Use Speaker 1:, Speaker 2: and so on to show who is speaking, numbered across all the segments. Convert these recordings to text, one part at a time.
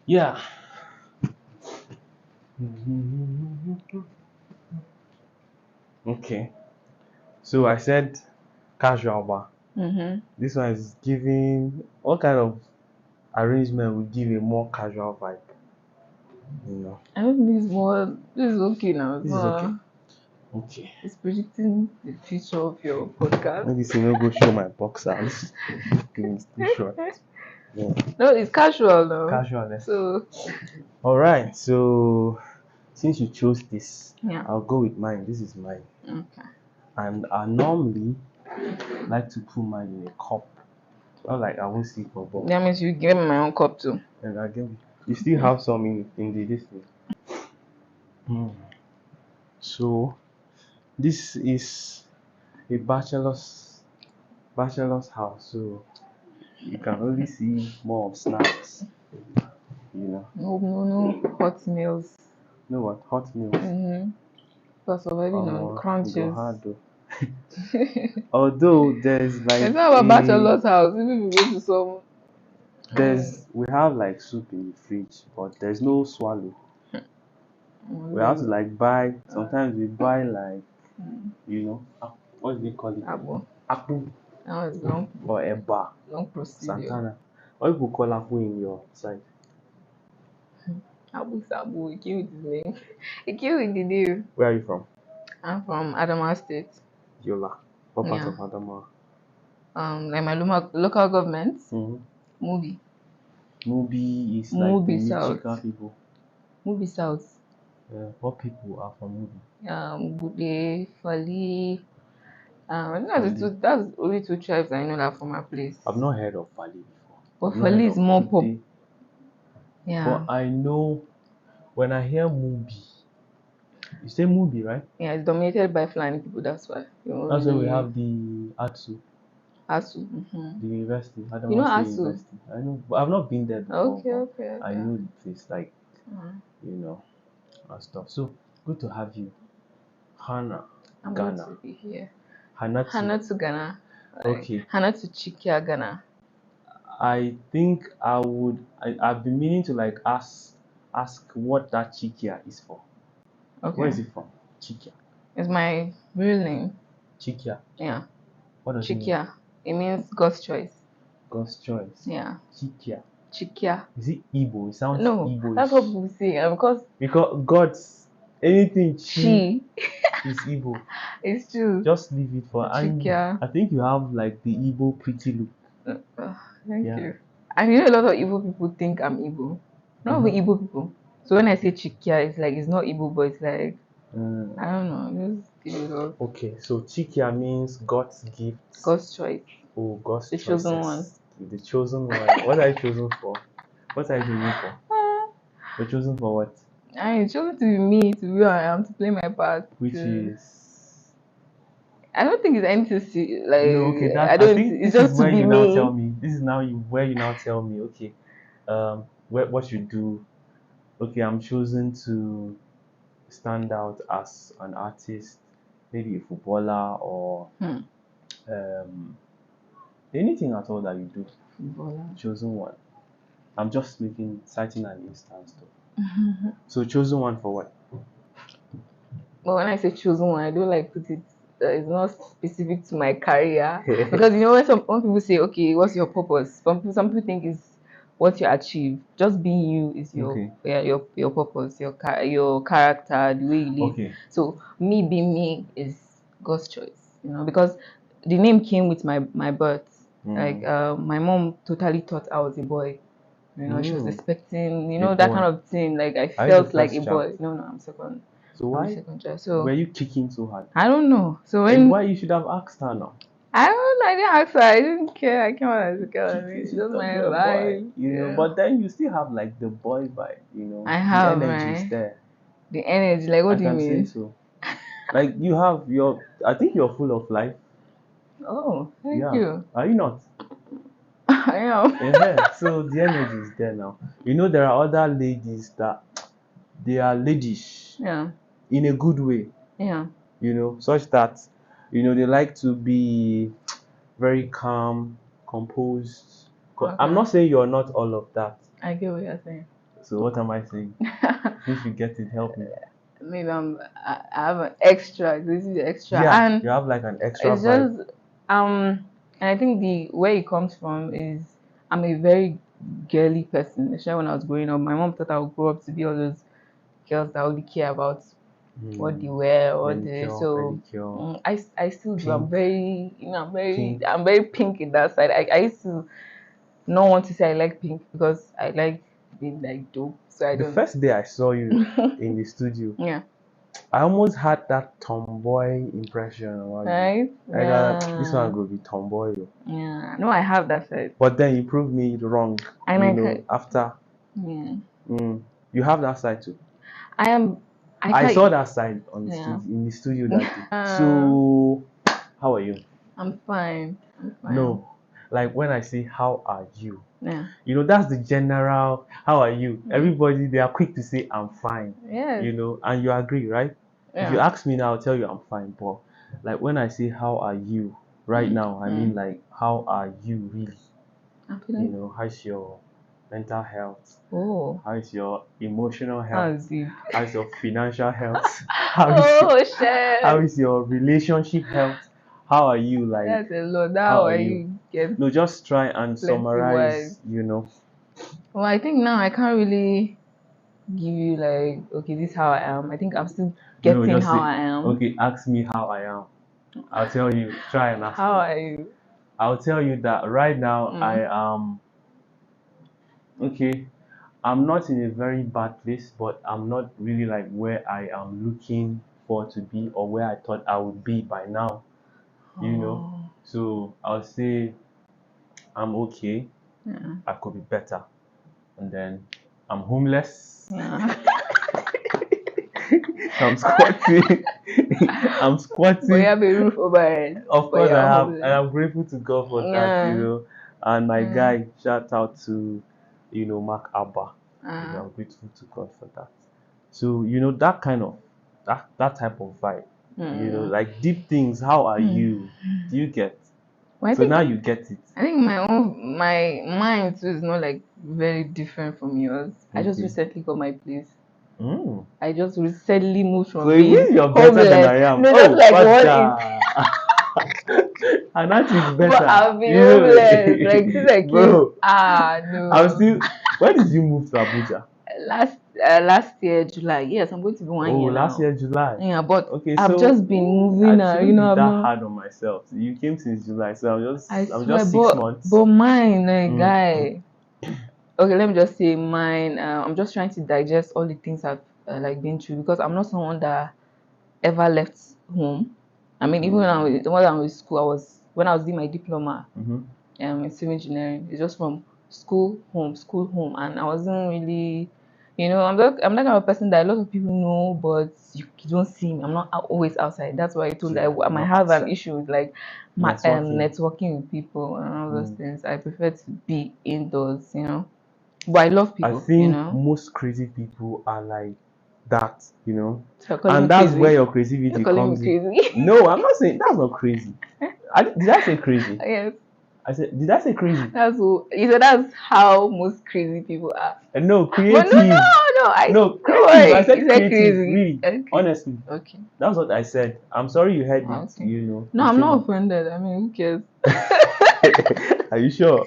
Speaker 1: Yeah. Okay. So I said casual bar.
Speaker 2: Mm-hmm.
Speaker 1: This one is giving what kind of arrangement would give a more casual vibe? You know.
Speaker 2: I don't think this is okay now. It's
Speaker 1: This is okay.
Speaker 2: not,
Speaker 1: Okay.
Speaker 2: it's predicting the future of your podcast.
Speaker 1: Maybe see no go show my boxers. It's too short. Yeah.
Speaker 2: No, it's casual now.
Speaker 1: Casual.
Speaker 2: So
Speaker 1: Alright, so since you chose this,
Speaker 2: yeah.
Speaker 1: I'll go with mine. This is mine.
Speaker 2: Okay.
Speaker 1: And I normally like to put mine in a cup. Not like I won't see for both.
Speaker 2: That means you give me my own cup too.
Speaker 1: And again, you still have some in the this thing. So this is a bachelor's house, so you can only see more of snacks. You know.
Speaker 2: No hot meals.
Speaker 1: You know what? Hot meals.
Speaker 2: Mm-hmm. Because already
Speaker 1: Go
Speaker 2: crunches.
Speaker 1: hard though. Although there's like
Speaker 2: It's not about bachelor's house. Even if we go to some
Speaker 1: we have like soup in the fridge, but there's no swallow. We have to like buy. Sometimes we buy like what do they call it?
Speaker 2: Abo.
Speaker 1: Apple
Speaker 2: Now it's long
Speaker 1: or eba,
Speaker 2: procedure.
Speaker 1: Santana. What people call apple in your side?
Speaker 2: Abu Sabu, he came with his name. He came with the name.
Speaker 1: Where are you from?
Speaker 2: I'm from Adamawa State.
Speaker 1: Yola. What part
Speaker 2: Yeah.
Speaker 1: of Adamawa?
Speaker 2: Like my local government.
Speaker 1: Mm-hmm.
Speaker 2: Movie.
Speaker 1: Mubi is like
Speaker 2: Mubi
Speaker 1: the
Speaker 2: South.
Speaker 1: Chika people.
Speaker 2: Movie South.
Speaker 1: What people are from Mubi?
Speaker 2: Bude, Fali. I think that's only two tribes I know that from my place.
Speaker 1: I've not heard of Fali before.
Speaker 2: But
Speaker 1: I've not
Speaker 2: Fali
Speaker 1: heard
Speaker 2: is
Speaker 1: of
Speaker 2: more
Speaker 1: Bude.
Speaker 2: Yeah.
Speaker 1: But I know when I hear Mubi, you say Mubi, right?
Speaker 2: Yeah, it's dominated by Fulani people, that's why.
Speaker 1: That's where we have the ATSU,
Speaker 2: ASU.
Speaker 1: the university,
Speaker 2: You know
Speaker 1: Adamawa State
Speaker 2: ASU?
Speaker 1: University. I know, but I've not been there before.
Speaker 2: Okay.
Speaker 1: I know the place, like,
Speaker 2: Mhm.
Speaker 1: and stuff. So, good to have you. Hannah,
Speaker 2: I'm
Speaker 1: Ghana.
Speaker 2: glad to be here.
Speaker 1: Hannah
Speaker 2: to Ghana.
Speaker 1: Okay.
Speaker 2: Hannah to CHIKYAH Ghana.
Speaker 1: I think I've been meaning to like ask what that CHIKYAH is for.
Speaker 2: Okay.
Speaker 1: Where is it from? CHIKYAH.
Speaker 2: It's my real name.
Speaker 1: CHIKYAH.
Speaker 2: Yeah.
Speaker 1: What does
Speaker 2: CHIKYAH. It means God's choice.
Speaker 1: God's choice.
Speaker 2: Yeah.
Speaker 1: CHIKYAH.
Speaker 2: CHIKYAH.
Speaker 1: Is it Igbo? It sounds
Speaker 2: No,
Speaker 1: Igbo-ish.
Speaker 2: that's what people say.
Speaker 1: Because God's anything
Speaker 2: Chi
Speaker 1: is Igbo.
Speaker 2: It's true.
Speaker 1: Just leave it for
Speaker 2: CHIKYAH.
Speaker 1: I think you have like the Igbo pretty look.
Speaker 2: Thank you. And a lot of Igbo people think I'm Igbo. Not even Igbo people. So when I say CHIKYAH, it's like it's not Igbo, but it's like I don't know. Just give it up.
Speaker 1: Okay, so CHIKYAH means God's gift.
Speaker 2: God's choice.
Speaker 1: Oh, God's
Speaker 2: The
Speaker 1: choices.
Speaker 2: chosen one.
Speaker 1: The chosen one. What are you chosen for? What are you chosen for? You're chosen for what?
Speaker 2: I chosen to be me, to be who I am, to play my part.
Speaker 1: Which is.
Speaker 2: I don't think it's anything to see. Like
Speaker 1: okay.
Speaker 2: I think it's just to be
Speaker 1: you
Speaker 2: me.
Speaker 1: Now tell me. This is where you now tell me. Okay, what you do. Okay, I'm chosen to stand out as an artist, maybe a footballer or anything at all that you do.
Speaker 2: Footballer.
Speaker 1: Chosen one. I'm just citing an instance though. So chosen one for what?
Speaker 2: But when I say chosen one, I don't like put it. It's not specific to my career because when some people say, okay, what's your purpose? Some people think it's what you achieve. Just being you is your purpose, your character, the way you live.
Speaker 1: Okay.
Speaker 2: So me being me is God's choice, because the name came with my birth. Like my mom totally thought I was a boy. She was expecting, that kind of thing. Like I felt like a boy. No, I'm second.
Speaker 1: So why?
Speaker 2: Second child. So
Speaker 1: were you kicking so hard?
Speaker 2: I don't know. So
Speaker 1: why you should have asked her now?
Speaker 2: I don't know. I didn't ask her. I didn't care. I came out as a girl. It's just my life.
Speaker 1: But then you still have like the boy vibe.
Speaker 2: I have
Speaker 1: the energy is there.
Speaker 2: The energy. Like what do you mean?
Speaker 1: Say so. Like you have I think you're full of life.
Speaker 2: Oh, thank you.
Speaker 1: Are you not?
Speaker 2: I am.
Speaker 1: So the energy is there now. There are other ladies that they are ladies.
Speaker 2: Yeah.
Speaker 1: In a good way.
Speaker 2: Yeah.
Speaker 1: Such that they like to be very calm, composed. Okay. I'm not saying you're not all of that.
Speaker 2: I get what you're saying.
Speaker 1: So what am I saying? If you get it, help me.
Speaker 2: Maybe I have an extra. This is the extra,
Speaker 1: Yeah,
Speaker 2: and
Speaker 1: you have like an extra
Speaker 2: it's
Speaker 1: vibe.
Speaker 2: just and I think the where it comes from is I'm a very girly person. Especially when I was growing up, my mom thought I would grow up to be all those girls that only care about what they
Speaker 1: Hmm.
Speaker 2: wear or the
Speaker 1: Manicure,
Speaker 2: so.
Speaker 1: pedicure,
Speaker 2: I still do. I'm
Speaker 1: pink,
Speaker 2: very
Speaker 1: pink.
Speaker 2: I'm very pink in that side. I used to not want to say I like pink because I like being like dope. So I
Speaker 1: The
Speaker 2: don't.
Speaker 1: first day I saw you in the studio,
Speaker 2: Yeah.
Speaker 1: I almost had that tomboy impression about you.
Speaker 2: Right?
Speaker 1: I got this one
Speaker 2: Yeah.
Speaker 1: will be tomboy, oh.
Speaker 2: Yeah. No, I have that side.
Speaker 1: But then you proved me wrong.
Speaker 2: And
Speaker 1: You
Speaker 2: I
Speaker 1: know,
Speaker 2: can,
Speaker 1: after
Speaker 2: yeah.
Speaker 1: you have that side too.
Speaker 2: I am, I
Speaker 1: I saw
Speaker 2: can,
Speaker 1: that side on the
Speaker 2: yeah.
Speaker 1: studio in the studio that day.
Speaker 2: Uh,
Speaker 1: So, how are you?
Speaker 2: I'm fine. I'm fine.
Speaker 1: No, like when I say how are you,
Speaker 2: Yeah.
Speaker 1: that's the general how are you.
Speaker 2: Mm.
Speaker 1: Everybody they are quick to say I'm fine,
Speaker 2: Yes.
Speaker 1: and you agree, right? If you
Speaker 2: Yeah.
Speaker 1: ask me now, I'll tell you I'm fine. But like when I say how are you right
Speaker 2: Mm.
Speaker 1: now, I mean
Speaker 2: Mm.
Speaker 1: like how are you really?
Speaker 2: I'm feeling,
Speaker 1: How's your mental health?
Speaker 2: oh,
Speaker 1: How's your emotional
Speaker 2: that's
Speaker 1: health?
Speaker 2: deep.
Speaker 1: How's your financial health? How is your
Speaker 2: Oh,
Speaker 1: how
Speaker 2: shit.
Speaker 1: is your relationship health? How are you like?
Speaker 2: That's a lot.
Speaker 1: How
Speaker 2: How
Speaker 1: are
Speaker 2: are
Speaker 1: you?
Speaker 2: you get
Speaker 1: No, just try and
Speaker 2: plenty wise?
Speaker 1: summarize.
Speaker 2: Well, I think now I can't really give you like, okay, this is how I am. I think I'm still
Speaker 1: No,
Speaker 2: getting
Speaker 1: just
Speaker 2: how
Speaker 1: say,
Speaker 2: I am.
Speaker 1: okay, ask me how I am. I'll tell you, try and ask
Speaker 2: How
Speaker 1: me.
Speaker 2: are you?
Speaker 1: I'll tell you that right now I
Speaker 2: Mm.
Speaker 1: am okay. I'm not in a very bad place, but I'm not really like where I am looking for to be or where I thought I would be by now, you know.
Speaker 2: Oh,
Speaker 1: So I'll say I'm okay.
Speaker 2: yeah.
Speaker 1: I could be better. And then I'm homeless.
Speaker 2: Yeah.
Speaker 1: I'm squatting. I'm
Speaker 2: But you
Speaker 1: squatting.
Speaker 2: have a roof over head,
Speaker 1: Of
Speaker 2: but
Speaker 1: course, I
Speaker 2: you're
Speaker 1: have. I
Speaker 2: homeless.
Speaker 1: am grateful to God for that.
Speaker 2: Yeah.
Speaker 1: And my
Speaker 2: Yeah.
Speaker 1: guy, shout out to, Mark Abba.
Speaker 2: Uh,
Speaker 1: I'm grateful to God for that. So, that kind of, that type of vibe,
Speaker 2: mm,
Speaker 1: like deep things. How are
Speaker 2: mm.
Speaker 1: you? Do you get?
Speaker 2: Well,
Speaker 1: So now you get it.
Speaker 2: I think my mind too is not like very different from yours. I just
Speaker 1: Okay.
Speaker 2: recently got my place.
Speaker 1: Mm.
Speaker 2: I just recently moved
Speaker 1: So
Speaker 2: from
Speaker 1: it
Speaker 2: being
Speaker 1: means you're better than
Speaker 2: homeless.
Speaker 1: I am.
Speaker 2: No, just
Speaker 1: Oh,
Speaker 2: like
Speaker 1: what's
Speaker 2: one in,
Speaker 1: that? And that is
Speaker 2: but
Speaker 1: better.
Speaker 2: I've been homeless. Like since I came,
Speaker 1: Bro, I'm
Speaker 2: no.
Speaker 1: still. When did you move to Abuja?
Speaker 2: Last year July. Yes, I'm going to be one
Speaker 1: Oh,
Speaker 2: year
Speaker 1: last
Speaker 2: now.
Speaker 1: year, July.
Speaker 2: Yeah, but
Speaker 1: Okay,
Speaker 2: I've
Speaker 1: so
Speaker 2: just been moving.
Speaker 1: I
Speaker 2: You
Speaker 1: shouldn't
Speaker 2: know,
Speaker 1: be
Speaker 2: I've
Speaker 1: that
Speaker 2: not.
Speaker 1: hard on myself. You came since July, so
Speaker 2: I
Speaker 1: I'm
Speaker 2: swear,
Speaker 1: just 6 months.
Speaker 2: but mine,
Speaker 1: Mm,
Speaker 2: guy. Okay, let me just say mine. I'm just trying to digest all the things I've like been through because I'm not someone that ever left home. I mean, even when I was in school, when I was doing my diploma
Speaker 1: mm-hmm.
Speaker 2: in civil engineering. It's just from school home, and I wasn't really, I'm that kind of person that a lot of people know, but you don't see me. I'm not always outside. That's why I told you
Speaker 1: Yeah,
Speaker 2: I
Speaker 1: you're
Speaker 2: might
Speaker 1: not
Speaker 2: have an
Speaker 1: outside.
Speaker 2: issue with like my
Speaker 1: Networking.
Speaker 2: networking with people and all those
Speaker 1: Mm.
Speaker 2: things. I prefer to be indoors. But I love
Speaker 1: I
Speaker 2: people.
Speaker 1: think most crazy people are like that.
Speaker 2: So you're calling me
Speaker 1: And that's where
Speaker 2: crazy.
Speaker 1: your
Speaker 2: You're
Speaker 1: creativity
Speaker 2: calling me
Speaker 1: comes in.
Speaker 2: crazy.
Speaker 1: No, I'm not saying that's not crazy. Did I say crazy?
Speaker 2: Yes,
Speaker 1: I said, did I say crazy?
Speaker 2: that's who. You said that's how most crazy people are.
Speaker 1: No,
Speaker 2: But no,
Speaker 1: creative. No,
Speaker 2: don't
Speaker 1: creative. I
Speaker 2: worry.
Speaker 1: said
Speaker 2: Is that
Speaker 1: creative.
Speaker 2: crazy?
Speaker 1: Really,
Speaker 2: Okay.
Speaker 1: honestly,
Speaker 2: Okay.
Speaker 1: that's what I said. I'm sorry you heard it.
Speaker 2: Okay. No,
Speaker 1: The
Speaker 2: I'm
Speaker 1: same
Speaker 2: not
Speaker 1: way.
Speaker 2: offended. I mean, who cares?
Speaker 1: Are you sure?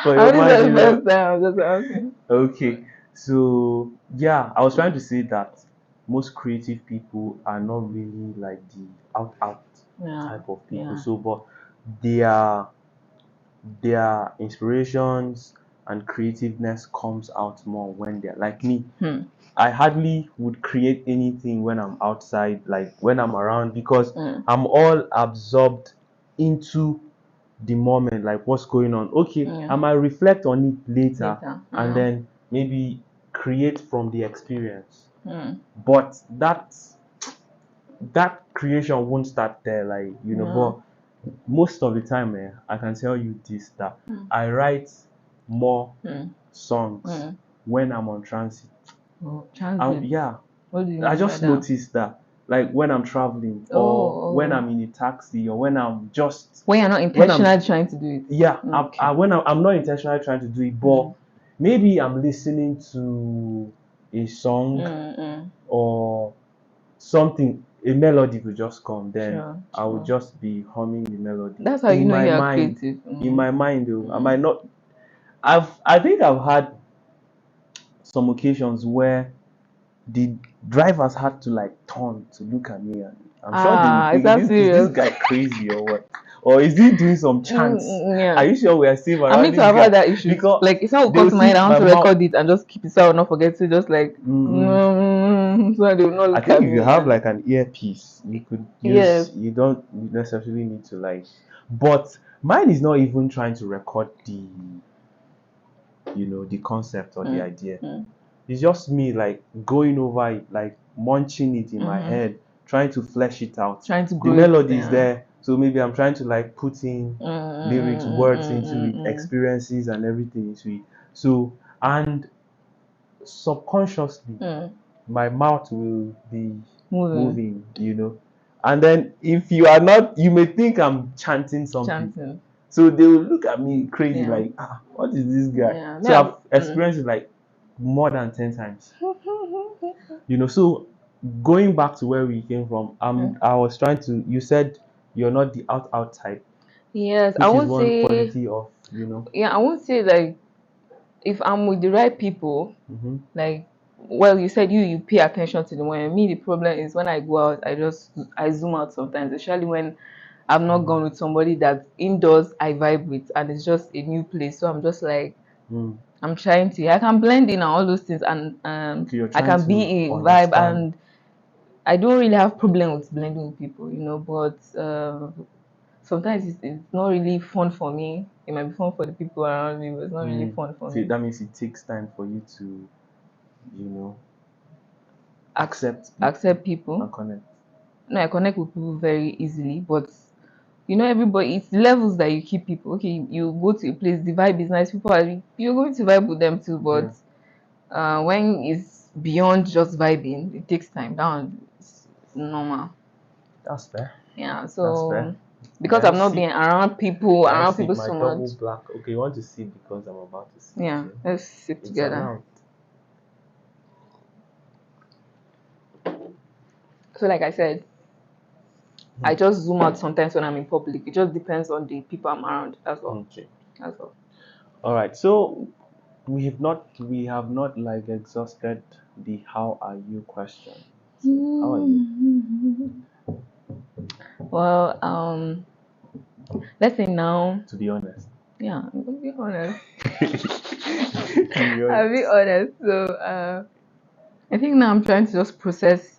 Speaker 1: For
Speaker 2: I
Speaker 1: your
Speaker 2: this
Speaker 1: mind,
Speaker 2: is the first time. I'm just asking.
Speaker 1: Okay, so yeah, I was trying to say that most creative people are not really like the out
Speaker 2: Yeah.
Speaker 1: type of people.
Speaker 2: Yeah.
Speaker 1: So, but their inspirations and creativeness comes out more when they're like me.
Speaker 2: Hmm.
Speaker 1: I hardly would create anything when I'm outside, like when I'm around, because
Speaker 2: Hmm.
Speaker 1: I'm all absorbed into the moment, like what's going on. Okay,
Speaker 2: Yeah.
Speaker 1: I might reflect on it later
Speaker 2: Later.
Speaker 1: and
Speaker 2: Yeah.
Speaker 1: then maybe create from the experience.
Speaker 2: Hmm.
Speaker 1: But that creation won't start there, like
Speaker 2: Yeah.
Speaker 1: but most of the time, I can tell you this that
Speaker 2: Hmm.
Speaker 1: I write more
Speaker 2: Hmm.
Speaker 1: songs
Speaker 2: Hmm.
Speaker 1: when I'm on transit.
Speaker 2: Oh, transit.
Speaker 1: Yeah,
Speaker 2: What do you
Speaker 1: I
Speaker 2: mean by
Speaker 1: just
Speaker 2: that?
Speaker 1: noticed that, like when I'm traveling or when
Speaker 2: Oh.
Speaker 1: I'm in a taxi or when I'm just
Speaker 2: When you're not
Speaker 1: when I'm
Speaker 2: intentionally trying to do it.
Speaker 1: yeah,
Speaker 2: Okay.
Speaker 1: when I'm not intentionally trying to do it, but
Speaker 2: Hmm.
Speaker 1: maybe I'm listening to a song or something, a melody will just come, then I will
Speaker 2: Sure.
Speaker 1: just be humming the melody
Speaker 2: That's how you
Speaker 1: in
Speaker 2: know
Speaker 1: my
Speaker 2: you are
Speaker 1: mind.
Speaker 2: creative.
Speaker 1: In my mind, though, I might not. I think I've had some occasions where the drivers had to like turn to look at me, and I'm sure they would
Speaker 2: Is
Speaker 1: think,
Speaker 2: that
Speaker 1: is this
Speaker 2: serious?
Speaker 1: guy crazy or what? Or is he doing some chants?
Speaker 2: Yeah.
Speaker 1: Are you sure we are safe
Speaker 2: I
Speaker 1: around
Speaker 2: mean, to
Speaker 1: this
Speaker 2: have had
Speaker 1: guy?
Speaker 2: that issue.
Speaker 1: Because
Speaker 2: Like, if someone
Speaker 1: they
Speaker 2: will come
Speaker 1: will
Speaker 2: to mind,
Speaker 1: see
Speaker 2: I want
Speaker 1: my
Speaker 2: to
Speaker 1: mouth.
Speaker 2: record it and just keep it so I will not forget to just like, so they will not
Speaker 1: I
Speaker 2: look
Speaker 1: think
Speaker 2: at
Speaker 1: if you
Speaker 2: me.
Speaker 1: have
Speaker 2: And
Speaker 1: like an earpiece, you could
Speaker 2: yes,
Speaker 1: use. You don't necessarily need to like. But mine is not even trying to record the, the concept or the idea. It's just me like going over it, like munching it in my head, trying to flesh it out.
Speaker 2: trying to
Speaker 1: The
Speaker 2: grow it.
Speaker 1: melody is there, so maybe I'm trying to like put in lyrics, words into it, experiences and everything into it. So, and subconsciously, my mouth will be moving, And then if you are not, you may think I'm chanting something. So they will look at me crazy, like, what is this guy?
Speaker 2: Yeah.
Speaker 1: So I've experienced it like more than 10 times. So going back to where we came from, I was trying to, you said you're not the out type,
Speaker 2: Yes,
Speaker 1: which
Speaker 2: I
Speaker 1: is
Speaker 2: won't
Speaker 1: one
Speaker 2: say.
Speaker 1: quality of,
Speaker 2: Yeah, I won't say like if I'm with the right people, like, well, you said you pay attention to the one. Me, the problem is when I go out, I zoom out sometimes, especially when I've not gone with somebody that indoors I vibe with, and it's just a new place. So I'm just like, I'm trying to. I can blend in and all those things, and
Speaker 1: you're
Speaker 2: I
Speaker 1: trying
Speaker 2: can be
Speaker 1: to
Speaker 2: a vibe,
Speaker 1: understand.
Speaker 2: and I don't really have problem with blending with people, But sometimes it's not really fun for me. It might be fun for the people around me, but it's not really fun for
Speaker 1: So
Speaker 2: me.
Speaker 1: that means it takes time for you to, accept
Speaker 2: people
Speaker 1: and connect.
Speaker 2: No, I connect with people very easily, but everybody, it's levels that you keep people. Okay, you go to a place, the vibe is nice, you're going to vibe with them too, but when it's beyond just vibing, it takes time. It's normal.
Speaker 1: That's fair.
Speaker 2: Yeah,
Speaker 1: That's
Speaker 2: so
Speaker 1: fair.
Speaker 2: because I've not been around people
Speaker 1: My
Speaker 2: so
Speaker 1: double
Speaker 2: much.
Speaker 1: black. Okay, you want to see because I'm about to see.
Speaker 2: Yeah, let's sit
Speaker 1: It's
Speaker 2: together.
Speaker 1: allowed.
Speaker 2: So like I said, I just zoom out sometimes when I'm in public. It just depends on the people I'm around. That's all.
Speaker 1: Okay.
Speaker 2: That's all.
Speaker 1: All right. So we have not like exhausted the how are you question. So how are you?
Speaker 2: Well, let's say now.
Speaker 1: To be honest.
Speaker 2: Yeah, I'm gonna be honest.
Speaker 1: To be
Speaker 2: I'll be honest. So, I think now I'm trying to just process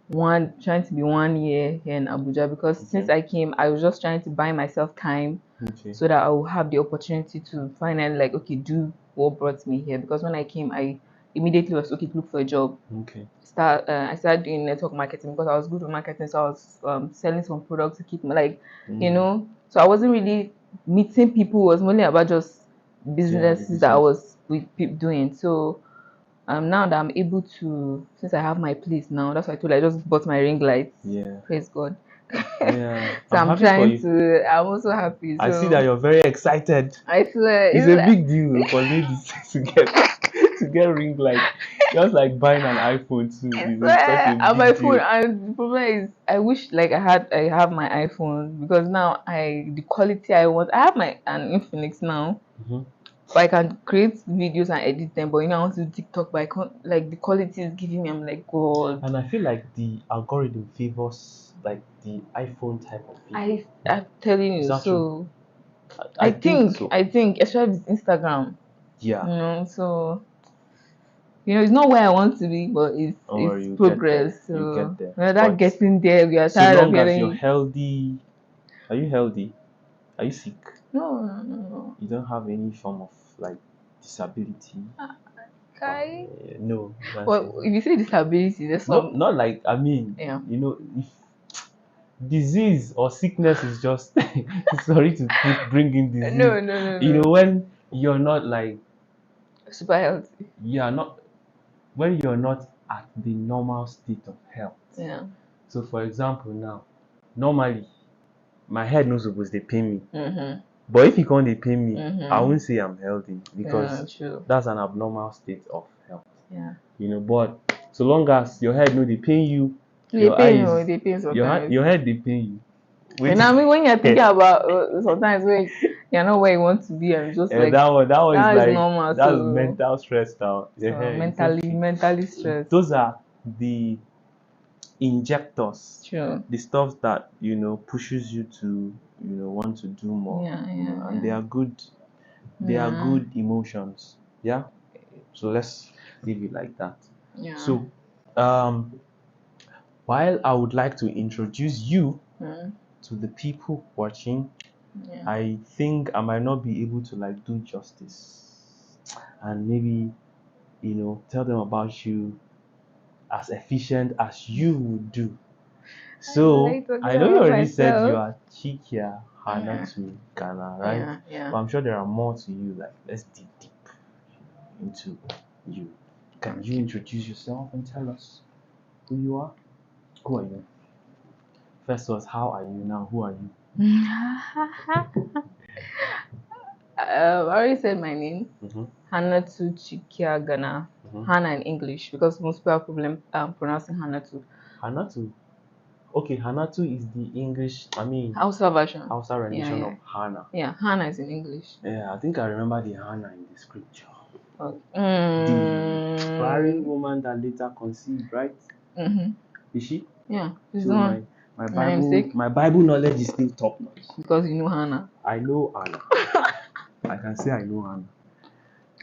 Speaker 2: trying to be 1 year here in Abuja, because since I came, I was just trying to buy myself time so that I will have the opportunity to finally like, okay, do what brought me here. Because when I came, I immediately was okay to look for a job.
Speaker 1: Okay.
Speaker 2: I started doing network marketing because I was good with marketing, so I was selling some products to keep like, So I wasn't really meeting people. It was mainly about just businesses that I was with people doing. So now that I'm able to, since I have my place now, that's why I told you I just bought my ring lights.
Speaker 1: Yeah.
Speaker 2: Praise God.
Speaker 1: Yeah.
Speaker 2: So I'm
Speaker 1: happy for
Speaker 2: trying
Speaker 1: you.
Speaker 2: to. I'm also happy.
Speaker 1: I see that you're very excited.
Speaker 2: I swear
Speaker 1: It's a big deal for ladies to get ring light. Just like buying an iPhone too. It's such a
Speaker 2: on my
Speaker 1: big
Speaker 2: phone,
Speaker 1: deal.
Speaker 2: and the problem is, I wish like I have my iPhone, because now the quality I want. I have an Infinix now, but I can create videos and edit them. But I want to do TikTok, but I can't. Like, the quality is giving me. I'm like, God.
Speaker 1: And I feel like the algorithm favors like the iPhone type of video.
Speaker 2: I'm telling you.
Speaker 1: Is that
Speaker 2: So
Speaker 1: true? I think so.
Speaker 2: I think especially with Instagram.
Speaker 1: Yeah.
Speaker 2: So it's not where I want to be, but it's
Speaker 1: You
Speaker 2: progress.
Speaker 1: get there. You
Speaker 2: So
Speaker 1: get there.
Speaker 2: we're
Speaker 1: But
Speaker 2: getting there. We are
Speaker 1: so
Speaker 2: tired of
Speaker 1: long as you're
Speaker 2: getting.
Speaker 1: healthy, are you healthy? Are you sick?
Speaker 2: No.
Speaker 1: You don't have any form of like disability?
Speaker 2: Okay.
Speaker 1: No.
Speaker 2: Well, if you say disability, there's some.
Speaker 1: Not like, I mean,
Speaker 2: Yeah.
Speaker 1: if disease or sickness is just sorry to bring in disease.
Speaker 2: No.
Speaker 1: When you're not like
Speaker 2: Super healthy.
Speaker 1: not when you're not at the normal state of health.
Speaker 2: Yeah.
Speaker 1: So for example now, normally my head no suppose dey pain me. But if you can't dey pay me, I
Speaker 2: Mm-hmm.
Speaker 1: won't say I'm healthy because
Speaker 2: Yeah, true.
Speaker 1: that's an abnormal state of health.
Speaker 2: Yeah.
Speaker 1: But so long as your head no dey pain you,
Speaker 2: They
Speaker 1: your
Speaker 2: pain you,
Speaker 1: eyes,
Speaker 2: they pain
Speaker 1: your
Speaker 2: sometimes.
Speaker 1: head dey pain you.
Speaker 2: And I mean, when you're thinking about sometimes when you're not where you want to be, and just like
Speaker 1: that one is
Speaker 2: that is
Speaker 1: like
Speaker 2: normal.
Speaker 1: that's
Speaker 2: So,
Speaker 1: mental stress now.
Speaker 2: mentally stressed.
Speaker 1: Those are the injectors,
Speaker 2: Sure.
Speaker 1: the stuff that pushes you to want to do more.
Speaker 2: Yeah,
Speaker 1: And they are good. They are
Speaker 2: yeah,
Speaker 1: good emotions. Yeah. So let's leave it like that.
Speaker 2: yeah.
Speaker 1: So, while I would like to introduce you
Speaker 2: Mm,
Speaker 1: to the people watching,
Speaker 2: yeah.
Speaker 1: I think I might not be able to like do justice and maybe tell them about you as efficient as you would do. So
Speaker 2: like talking
Speaker 1: I know you
Speaker 2: about
Speaker 1: already said you
Speaker 2: myself.
Speaker 1: are CHIKYAH
Speaker 2: Yeah,
Speaker 1: Ghana, right?
Speaker 2: yeah.
Speaker 1: But I'm sure there are more to you. Like let's dig deep into you. Can you introduce yourself and tell us who you are? Who are you? First was how are you now? Who are you?
Speaker 2: I already said my name.
Speaker 1: Mm-hmm.
Speaker 2: Hanatu CHIKYAH GANA.
Speaker 1: Mm-hmm.
Speaker 2: Hannah in English because most people have problem pronouncing Hanatu.
Speaker 1: Hanatu. Okay, Hanatu is the English,
Speaker 2: Hausa version.
Speaker 1: Hausa rendition
Speaker 2: Yeah.
Speaker 1: of Hannah.
Speaker 2: Yeah, Hannah is in English.
Speaker 1: Yeah, I think I remember the Hannah in the scripture.
Speaker 2: Okay.
Speaker 1: The barren woman that later conceived, right?
Speaker 2: Mm-hmm.
Speaker 1: Is she?
Speaker 2: Yeah, she's
Speaker 1: So
Speaker 2: the one.
Speaker 1: my Bible knowledge is still top notch.
Speaker 2: Because you know Hannah.
Speaker 1: I know Hannah. I can say I know Hannah.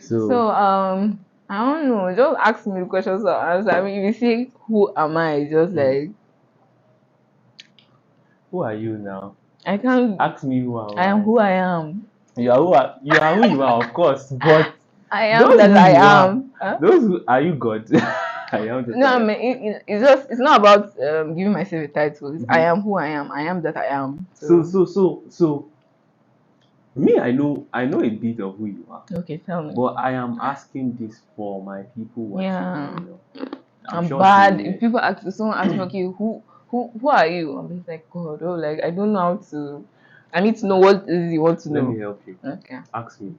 Speaker 2: So I don't know. Just ask me the questions to answer. I mean, if you say who am I, just like
Speaker 1: who are you now?
Speaker 2: I can't.
Speaker 1: Ask me who am
Speaker 2: I am who I am.
Speaker 1: You are who you are, of course. But
Speaker 2: I am
Speaker 1: those
Speaker 2: that
Speaker 1: who
Speaker 2: I
Speaker 1: you
Speaker 2: am.
Speaker 1: are,
Speaker 2: Huh?
Speaker 1: those who are you God? I am that
Speaker 2: No,
Speaker 1: I
Speaker 2: I
Speaker 1: am.
Speaker 2: mean it's not about giving myself a title. It's I am who I am. I am that I am.
Speaker 1: So me, I know a bit of who you are.
Speaker 2: Okay, tell me.
Speaker 1: But I am asking this for my people watching.
Speaker 2: Yeah. I'm
Speaker 1: sure
Speaker 2: bad. If people ask, if someone asks me, okay, who are you? I'm just like, God, oh, like I don't know how to. I need to know what is you want to
Speaker 1: Let
Speaker 2: know.
Speaker 1: me help you.
Speaker 2: Okay.
Speaker 1: Ask me.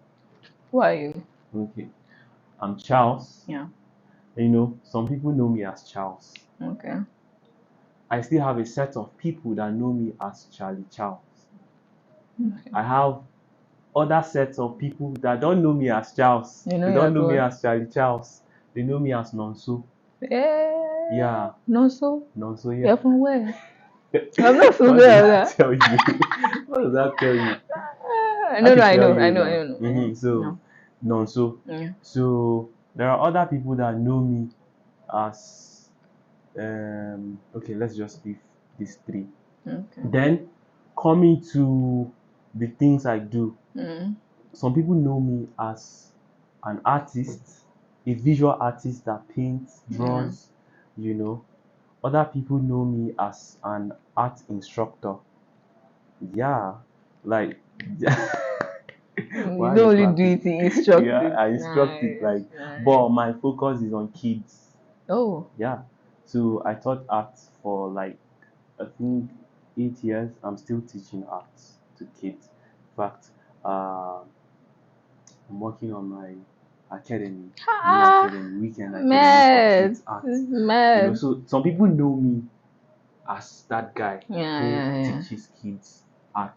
Speaker 2: Who are you?
Speaker 1: Okay. I'm Charles.
Speaker 2: Yeah.
Speaker 1: Some people know me as Charles.
Speaker 2: Okay.
Speaker 1: I still have a set of people that know me as Charlie Charles.
Speaker 2: Okay.
Speaker 1: I have other sets of people that don't know me as Charles.
Speaker 2: They know
Speaker 1: They
Speaker 2: you
Speaker 1: don't
Speaker 2: as
Speaker 1: know me
Speaker 2: what?
Speaker 1: as Charlie Charles. They know me as Nonso. Yeah.
Speaker 2: Nonso?
Speaker 1: Nonso, yeah.
Speaker 2: You're from where? I'm not so
Speaker 1: What
Speaker 2: good
Speaker 1: does
Speaker 2: at
Speaker 1: that tell you? What does that tell you?
Speaker 2: No,
Speaker 1: I
Speaker 2: know.
Speaker 1: So, Nonso.
Speaker 2: Yeah.
Speaker 1: So there are other people that know me as okay, let's just leave these three.
Speaker 2: Okay.
Speaker 1: Then coming to the things I do, some people know me as an artist, a visual artist that paints, draws, Other people know me as an art instructor. Yeah, like
Speaker 2: You don't only do it in instruct.
Speaker 1: yeah, I instruct it
Speaker 2: Nice.
Speaker 1: but my focus is on kids.
Speaker 2: Oh.
Speaker 1: Yeah. So I taught art for like I think 8 years. I'm still teaching art to kids. In fact, I'm working on my academy, new academy, weekend academy for kids art. So some people know me as that guy who teaches kids art.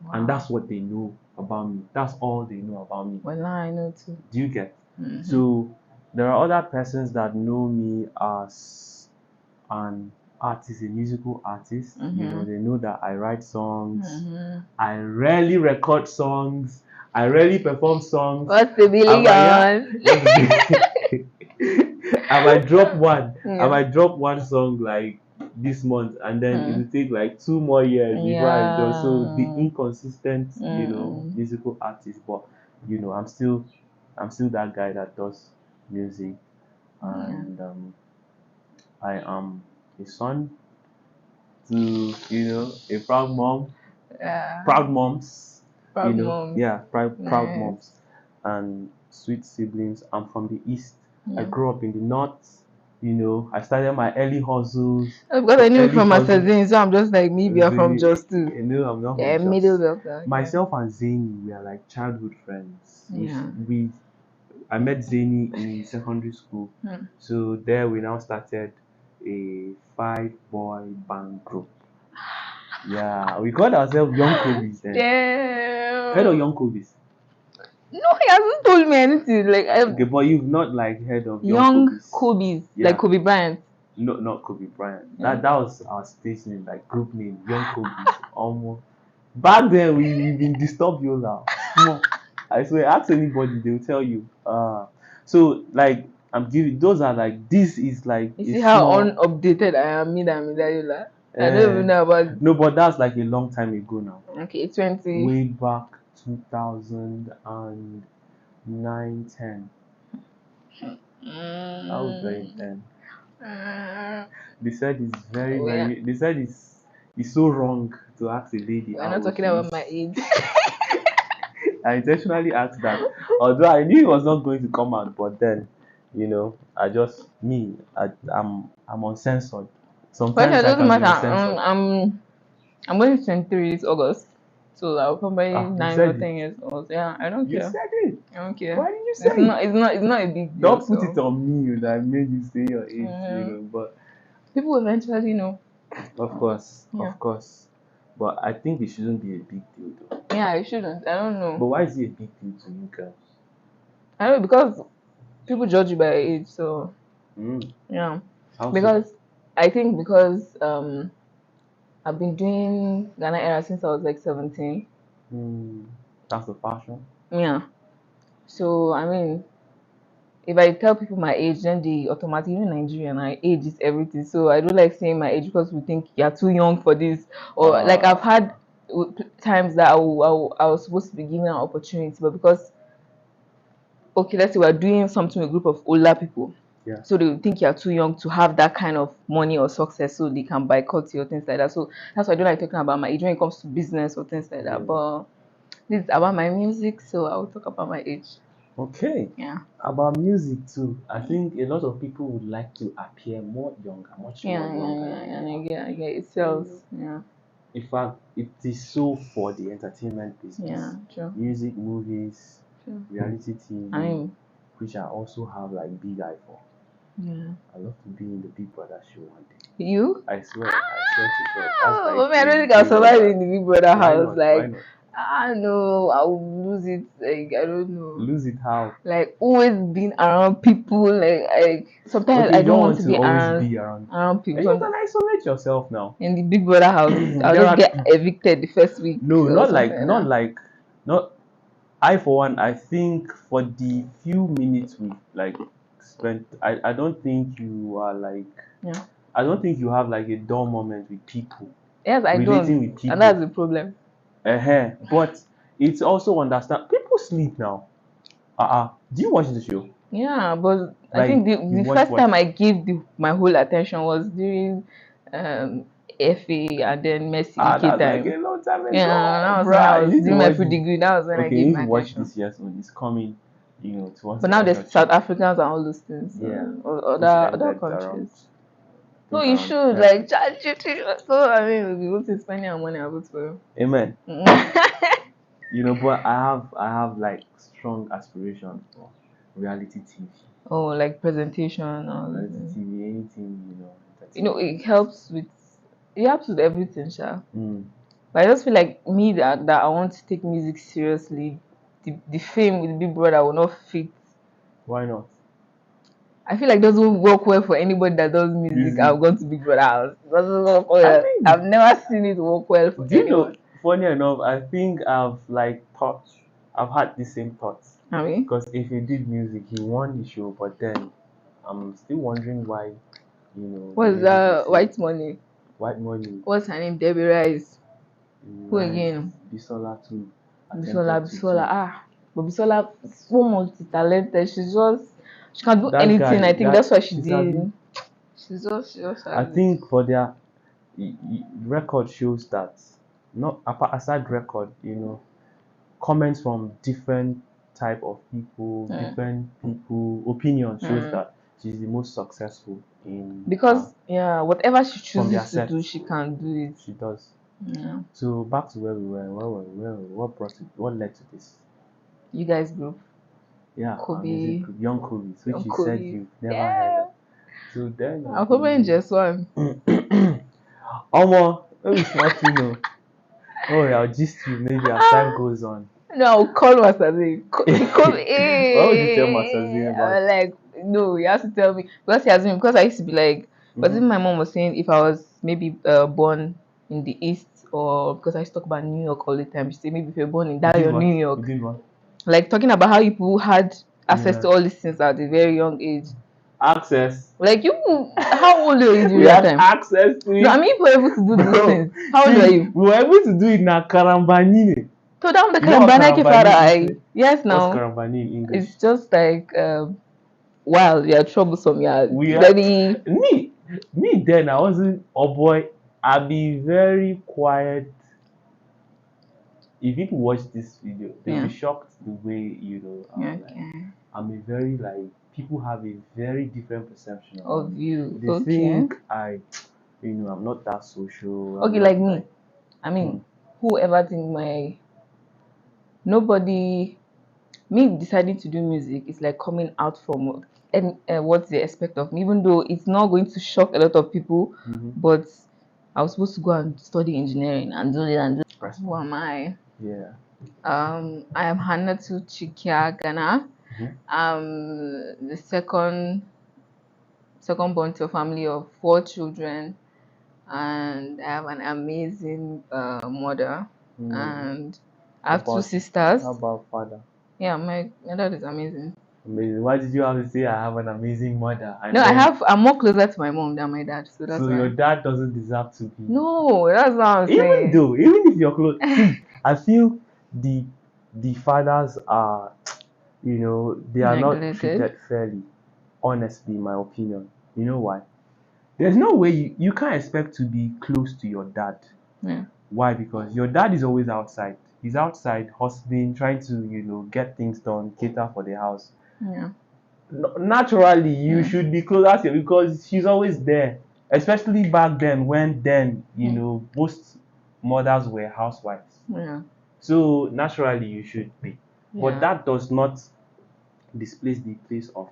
Speaker 1: Wow. And that's what they know about me. That's all they know about me.
Speaker 2: Well, now I know too.
Speaker 1: Do you get? So there are other persons that know me as an artist, a musical artist. They know that I write songs. I rarely record songs. I rarely perform songs.
Speaker 2: What's the billion?
Speaker 1: I might drop one. I might drop one song like this month, and then it will take like 2 more years before I do. So the inconsistent, musical artist. But I'm still that guy that does music, and I am a son to a proud mom, proud moms,
Speaker 2: moms.
Speaker 1: Yeah, proud moms and sweet siblings. I'm from the east. I grew up in the north. I started my early hustles.
Speaker 2: Because I knew
Speaker 1: Early
Speaker 2: from Master
Speaker 1: hustles.
Speaker 2: Zane, so I'm just like, maybe you're from Just too.
Speaker 1: I'm not
Speaker 2: Yeah,
Speaker 1: from
Speaker 2: middle
Speaker 1: Just.
Speaker 2: doctor.
Speaker 1: Myself and Zany, we are like childhood friends.
Speaker 2: Yeah.
Speaker 1: I met Zany in secondary school.
Speaker 2: Hmm.
Speaker 1: So there we now started a 5-boy band group. Yeah, we called ourselves Young Kobe's then. Heard of
Speaker 2: Damn.
Speaker 1: Young Kobe's?
Speaker 2: No, he hasn't told me anything. Like
Speaker 1: Okay, but you've not like heard of Young
Speaker 2: young
Speaker 1: Kobe's.
Speaker 2: Kobe's,
Speaker 1: Yeah.
Speaker 2: like Kobe Bryant.
Speaker 1: No, not Kobe Bryant.
Speaker 2: Yeah.
Speaker 1: That was our stage name, like group name, Young Kobe's. Almost. Back then we've been disturbed you now. Small. I swear, ask anybody, they'll tell you. So like I'm giving those are like this is like
Speaker 2: You
Speaker 1: a
Speaker 2: see how
Speaker 1: small
Speaker 2: unupdated I am, Midayola. I don't even know about.
Speaker 1: no, but that's like a long time ago now.
Speaker 2: Okay, 20.
Speaker 1: Way back 2009, 10. I was very 10. They said it's very,
Speaker 2: Oh, yeah.
Speaker 1: very. They said it's so wrong to ask a lady
Speaker 2: We're
Speaker 1: how
Speaker 2: not
Speaker 1: old
Speaker 2: talking
Speaker 1: she
Speaker 2: about
Speaker 1: is.
Speaker 2: my age.
Speaker 1: I intentionally asked that, although I knew it was not going to come out, but then, I just me, I'm uncensored.
Speaker 2: But it
Speaker 1: Sometimes I
Speaker 2: doesn't
Speaker 1: can be
Speaker 2: matter.
Speaker 1: uncensored.
Speaker 2: I'm going to 23 this August, so I'll probably
Speaker 1: You
Speaker 2: 9 or 10 years old. Yeah, I don't
Speaker 1: You
Speaker 2: care.
Speaker 1: said it.
Speaker 2: I don't care.
Speaker 1: Why did you say
Speaker 2: It's
Speaker 1: it?
Speaker 2: not. It's not. It's not a big deal.
Speaker 1: Don't put it
Speaker 2: So
Speaker 1: on me that made you say your age,
Speaker 2: Mhm.
Speaker 1: But
Speaker 2: people will eventually know.
Speaker 1: of course,
Speaker 2: Yeah.
Speaker 1: of course. But I think it shouldn't be a big deal though.
Speaker 2: Yeah, I shouldn't. I don't
Speaker 1: But
Speaker 2: know.
Speaker 1: why is it a big deal to you girls?
Speaker 2: I don't know because people judge you by age. So yeah,
Speaker 1: How so?
Speaker 2: because I think because I've been doing Ghana era since I was like 17.
Speaker 1: That's the fashion.
Speaker 2: Yeah. So I mean, if I tell people my age, then they automatically in Nigerian. I age is everything. So I don't like saying my age because we think you're too young for this. Or like I've had times that I was supposed to be given an opportunity, but because okay, let's say we're doing something with a group of older people.
Speaker 1: Yeah.
Speaker 2: So they would think you're too young to have that kind of money or success, so they can boycott you or things like that. So that's why I don't like talking about my age when it comes to business or things like that.
Speaker 1: Yeah.
Speaker 2: But this is about my music, so I'll talk about my age.
Speaker 1: Okay.
Speaker 2: Yeah.
Speaker 1: About music too. I think a lot of people would like to appear more younger, much more younger.
Speaker 2: And I get it sells. Yeah.
Speaker 1: In fact, it is so for the entertainment business.
Speaker 2: Yeah, true.
Speaker 1: Music, movies,
Speaker 2: True.
Speaker 1: reality TV,
Speaker 2: I mean,
Speaker 1: which I also have like big eye for.
Speaker 2: yeah.
Speaker 1: I love to be in the Big Brother show one day.
Speaker 2: You?
Speaker 1: I swear to God. That's like
Speaker 2: But I don't think
Speaker 1: a
Speaker 2: I'll survive
Speaker 1: dream.
Speaker 2: in the Big Brother
Speaker 1: Why
Speaker 2: house.
Speaker 1: not? Why
Speaker 2: Like,
Speaker 1: not?
Speaker 2: no, I'll lose it. Like, I don't know.
Speaker 1: Lose it how?
Speaker 2: Like, always being around people. Like sometimes
Speaker 1: Okay,
Speaker 2: I
Speaker 1: you
Speaker 2: don't
Speaker 1: don't
Speaker 2: want
Speaker 1: want
Speaker 2: to
Speaker 1: to
Speaker 2: be
Speaker 1: always be
Speaker 2: around people.
Speaker 1: And you can isolate yourself now.
Speaker 2: In the Big Brother house, I'll
Speaker 1: There
Speaker 2: just
Speaker 1: are
Speaker 2: get evicted the first week.
Speaker 1: no,
Speaker 2: or
Speaker 1: not
Speaker 2: something
Speaker 1: like, not
Speaker 2: that.
Speaker 1: like, not. I for one, I think for the few minutes we like spent, I don't think you are like,
Speaker 2: Yeah.
Speaker 1: I don't think you have like a dull moment with people,
Speaker 2: Yes, I
Speaker 1: relating
Speaker 2: don't,
Speaker 1: with people.
Speaker 2: and that's the problem.
Speaker 1: But it's also understand people sleep now. Do you watch the show?
Speaker 2: Yeah, but I
Speaker 1: Like
Speaker 2: think
Speaker 1: you
Speaker 2: the
Speaker 1: watch
Speaker 2: first
Speaker 1: what?
Speaker 2: time I gave my whole attention was during FA and then Messi EK
Speaker 1: That's like a
Speaker 2: time.
Speaker 1: long time
Speaker 2: Yeah,
Speaker 1: ago,
Speaker 2: that was when I
Speaker 1: bruh. You
Speaker 2: was
Speaker 1: need to
Speaker 2: doing my
Speaker 1: watch
Speaker 2: pre
Speaker 1: this.
Speaker 2: degree. That was when I
Speaker 1: Okay, you
Speaker 2: gave
Speaker 1: need
Speaker 2: my
Speaker 1: to watch
Speaker 2: attention.
Speaker 1: this year's one. It's coming, towards
Speaker 2: But
Speaker 1: the
Speaker 2: now
Speaker 1: end
Speaker 2: there's
Speaker 1: of
Speaker 2: South
Speaker 1: June.
Speaker 2: Africans and all those things.
Speaker 1: Yeah.
Speaker 2: Or
Speaker 1: Which
Speaker 2: other
Speaker 1: ended
Speaker 2: countries.
Speaker 1: around,
Speaker 2: No, you
Speaker 1: around
Speaker 2: should
Speaker 1: Feb.
Speaker 2: like charge you. So I mean, we'll be able to spend our money. I vote for you.
Speaker 1: Amen.
Speaker 2: Mm.
Speaker 1: But I have like strong aspirations for reality TV.
Speaker 2: Oh, like presentation and all those
Speaker 1: Reality
Speaker 2: things.
Speaker 1: TV, anything, entertainment.
Speaker 2: It helps with everything, Sha.
Speaker 1: Mm.
Speaker 2: But I just feel like me that I want to take music seriously, the fame with Big Brother will not fit.
Speaker 1: Why not?
Speaker 2: I feel like it doesn't work well for anybody that does music. I've gone to Big Brother house. It doesn't work
Speaker 1: I
Speaker 2: well. I've
Speaker 1: think,
Speaker 2: never seen it work well for
Speaker 1: do you know,
Speaker 2: anyone.
Speaker 1: funny enough, I think I've had the same thoughts.
Speaker 2: I mean,
Speaker 1: Because if he did music, he won the show, but then I'm still wondering why, the
Speaker 2: what's
Speaker 1: music is
Speaker 2: White Money?
Speaker 1: White Money,
Speaker 2: What's her name? Debbie Rice. Who
Speaker 1: Rice,
Speaker 2: again?
Speaker 1: Bisola too,
Speaker 2: Bisola.
Speaker 1: attempted to too.
Speaker 2: But Bisola is so multi-talented. She can do
Speaker 1: That
Speaker 2: anything.
Speaker 1: guy,
Speaker 2: I think that's why she
Speaker 1: she's a bit.
Speaker 2: did. She just
Speaker 1: I
Speaker 2: has it.
Speaker 1: think for their record shows that not aside record, comments from different type of people, different people opinion shows that she's the most successful in
Speaker 2: Because whatever she
Speaker 1: from their
Speaker 2: chooses to do,
Speaker 1: set.
Speaker 2: she can do it.
Speaker 1: She does.
Speaker 2: Yeah.
Speaker 1: So back to where we were. What brought it? What led to this?
Speaker 2: You guys group.
Speaker 1: Yeah, our music
Speaker 2: Kobe.
Speaker 1: group, Young Kobe's, which
Speaker 2: Young
Speaker 1: you said
Speaker 2: Kobe.
Speaker 1: you've never heard
Speaker 2: Yeah.
Speaker 1: of. So then
Speaker 2: I'm hoping just one.
Speaker 1: Omo, maybe smart you know. Oh, I'll gist you maybe as time goes on.
Speaker 2: No, I'll call Master Z. He called
Speaker 1: Why would you tell Master Z
Speaker 2: I
Speaker 1: about
Speaker 2: was like, no, he has to tell me because he has been because I used to be like, but
Speaker 1: Mhm.
Speaker 2: even my mom was saying if I was maybe born in the east or because I used to talk about New York all the time, she said maybe if you're born in
Speaker 1: You
Speaker 2: that
Speaker 1: did
Speaker 2: or
Speaker 1: what?
Speaker 2: New
Speaker 1: You
Speaker 2: York,
Speaker 1: did what?
Speaker 2: like talking about how people had access
Speaker 1: Yeah.
Speaker 2: to all these things at a very young age.
Speaker 1: Access.
Speaker 2: Like you, how old were you
Speaker 1: We
Speaker 2: during that
Speaker 1: had
Speaker 2: time?
Speaker 1: access to
Speaker 2: No, I
Speaker 1: it.
Speaker 2: mean people were able to do those
Speaker 1: Bro,
Speaker 2: things. How old were
Speaker 1: see,
Speaker 2: you?
Speaker 1: we were able to do it na karambani.
Speaker 2: So down the
Speaker 1: You know what
Speaker 2: Kalambana
Speaker 1: karambani
Speaker 2: Kefara,
Speaker 1: is?
Speaker 2: yes,
Speaker 1: What's
Speaker 2: now
Speaker 1: karambani in English?
Speaker 2: it's just like wild, you're troublesome, you're
Speaker 1: We are
Speaker 2: very
Speaker 1: me then I wasn't oh boy, I'll be very quiet. If people watch this video, they'll be
Speaker 2: yeah.
Speaker 1: shocked the way like
Speaker 2: Okay.
Speaker 1: I'm a very like people have a very different perception about
Speaker 2: Of
Speaker 1: me.
Speaker 2: you.
Speaker 1: They
Speaker 2: Okay.
Speaker 1: think I'm not that social. I'm
Speaker 2: Okay,
Speaker 1: not
Speaker 2: like me.
Speaker 1: like
Speaker 2: I
Speaker 1: hmm,
Speaker 2: mean, whoever think nobody me deciding to do music is like coming out from and what they expect of me, even though it's not going to shock a lot of people,
Speaker 1: mhm,
Speaker 2: but I was supposed to go and study engineering and do it and do. Who
Speaker 1: respect.
Speaker 2: am I?
Speaker 1: Yeah.
Speaker 2: I am Hannatu CHIKYAH GANA.
Speaker 1: Mhm.
Speaker 2: The second born to a family of 4 children, and I have an amazing mother,
Speaker 1: Mm.
Speaker 2: and I
Speaker 1: How
Speaker 2: have two
Speaker 1: about how
Speaker 2: sisters.
Speaker 1: about father?
Speaker 2: Yeah, my dad is amazing.
Speaker 1: Amazing. Why did you have to say I have an amazing mother
Speaker 2: No,
Speaker 1: and then
Speaker 2: I'm more closer to my mom than my dad, so that's
Speaker 1: so your
Speaker 2: why.
Speaker 1: dad doesn't deserve to be
Speaker 2: No, that's what I'm
Speaker 1: even
Speaker 2: saying.
Speaker 1: though even if you're close see I feel the the fathers are they are not
Speaker 2: Neglected.
Speaker 1: treated fairly, honestly in my opinion. You know why? There's no way you can't expect to be close to your dad.
Speaker 2: Yeah,
Speaker 1: Why? Because your dad is always outside. He's outside hustling, trying to get things done, cater for the house.
Speaker 2: yeah,
Speaker 1: Naturally you
Speaker 2: yeah,
Speaker 1: should be closer to her because she's always there, especially back then when
Speaker 2: yeah,
Speaker 1: most mothers were housewives.
Speaker 2: yeah,
Speaker 1: So naturally you should be, but
Speaker 2: yeah.
Speaker 1: that does not displace the place of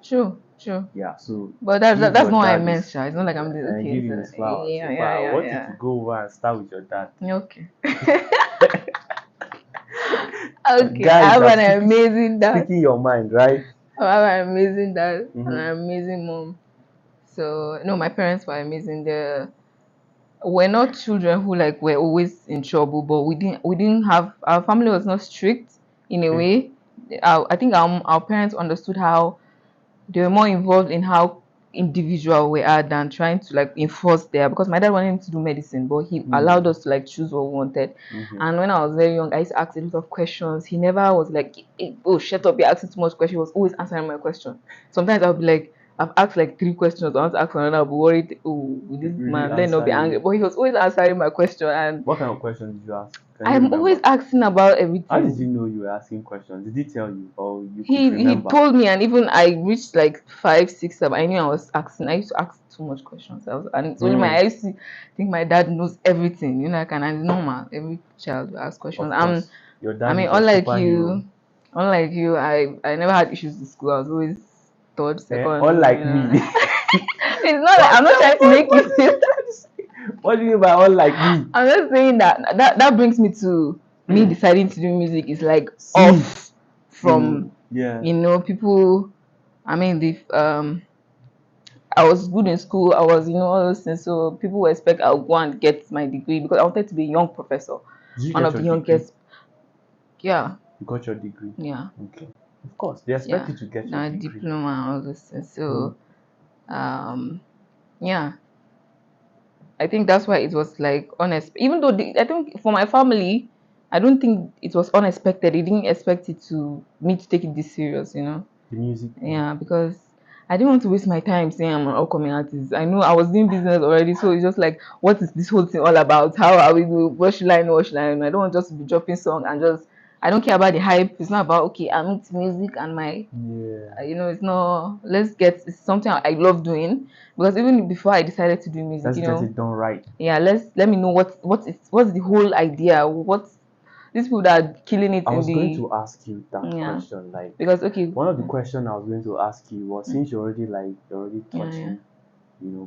Speaker 2: True, true.
Speaker 1: yeah. So
Speaker 2: But
Speaker 1: give
Speaker 2: that's
Speaker 1: your
Speaker 2: not what I
Speaker 1: dad
Speaker 2: meant,
Speaker 1: his
Speaker 2: Sha. It's not like I'm the
Speaker 1: and
Speaker 2: okay.
Speaker 1: give him
Speaker 2: So
Speaker 1: his flowers.
Speaker 2: yeah,
Speaker 1: In fact,
Speaker 2: yeah,
Speaker 1: I
Speaker 2: yeah,
Speaker 1: want you to
Speaker 2: yeah.
Speaker 1: go over and start with your dad.
Speaker 2: Okay. Okay, I
Speaker 1: Guys
Speaker 2: have
Speaker 1: are
Speaker 2: an amazing dad.
Speaker 1: speaking your mind, right?
Speaker 2: I have an amazing dad and
Speaker 1: Mm-hmm.
Speaker 2: an amazing mom. So no, my parents were amazing. We're not children who like were always in trouble, but we didn't have our family was not strict in a
Speaker 1: Okay.
Speaker 2: way. I think our parents understood how they were more involved in how individual we are than trying to like enforce there because my dad wanted him to do medicine but he allowed us to like choose what we wanted.
Speaker 1: Mm-hmm.
Speaker 2: And when I was very young I used to ask a lot of questions. He never was like, oh shut up, you're asking too much questions. He was always answering my question. Sometimes I'll be like, I've asked like 3 questions, I want to ask another, I'll be worried, oh will this
Speaker 1: Really
Speaker 2: man then not
Speaker 1: answer
Speaker 2: be angry,
Speaker 1: you.
Speaker 2: but he was always answering my question. And
Speaker 1: What kind of questions did you ask? Can you
Speaker 2: I'm always
Speaker 1: remember?
Speaker 2: asking about
Speaker 1: How did you
Speaker 2: everything.
Speaker 1: know you were asking questions? Did he tell you or you could
Speaker 2: He
Speaker 1: remember?
Speaker 2: told me, and even I reached like 5, 6, 7. I knew I was asking. I used to ask too much questions. And it's only
Speaker 1: Hmm.
Speaker 2: I used to think my dad knows everything. Like, and it's normal. Every child will ask questions.
Speaker 1: Of course. Your
Speaker 2: I
Speaker 1: dad
Speaker 2: mean,
Speaker 1: is your superhero.
Speaker 2: unlike you, I never had issues in school. I was always third, second.
Speaker 1: Unlike me.
Speaker 2: It's not like I'm not trying to make
Speaker 1: What
Speaker 2: you
Speaker 1: are
Speaker 2: feel.
Speaker 1: you trying to say? What do you mean by unlike me?
Speaker 2: I'm just saying that brings me to me deciding to do music is like
Speaker 1: See,
Speaker 2: off from
Speaker 1: yeah.
Speaker 2: people. I mean, I was good in school. I was, all those things. So people would expect I'll go and get my degree because I wanted to be a young professor,
Speaker 1: Did you
Speaker 2: one
Speaker 1: get
Speaker 2: of
Speaker 1: your
Speaker 2: the
Speaker 1: degree?
Speaker 2: youngest. Yeah,
Speaker 1: You got your degree.
Speaker 2: yeah,
Speaker 1: Okay. Of course, they expect
Speaker 2: yeah.
Speaker 1: you to get your
Speaker 2: Now
Speaker 1: degree.
Speaker 2: diploma and all those things.
Speaker 1: Hmm.
Speaker 2: So, yeah, I think that's why it was like honest. Even though I think for my family, I don't think it was unexpected. They didn't expect it to me to take it this serious.
Speaker 1: The music thing.
Speaker 2: Yeah, because I didn't want to waste my time saying I'm an upcoming artist. I know I was doing business already, so it's just like, what is this whole thing all about? How are we doing? What should I know? What should I know? I don't want just to be dropping song and just I don't care about the hype. It's not about okay, I'm into music and my
Speaker 1: Yeah.
Speaker 2: it's not. It's something I love doing because even before I decided to do music,
Speaker 1: Let's get it done right.
Speaker 2: yeah, let me know what's the whole idea. What's these people that are killing it
Speaker 1: I
Speaker 2: in
Speaker 1: was going
Speaker 2: the
Speaker 1: to ask you that
Speaker 2: yeah
Speaker 1: question. Like,
Speaker 2: because okay
Speaker 1: one of the questions I was going to ask you was, since you're already
Speaker 2: yeah
Speaker 1: touching,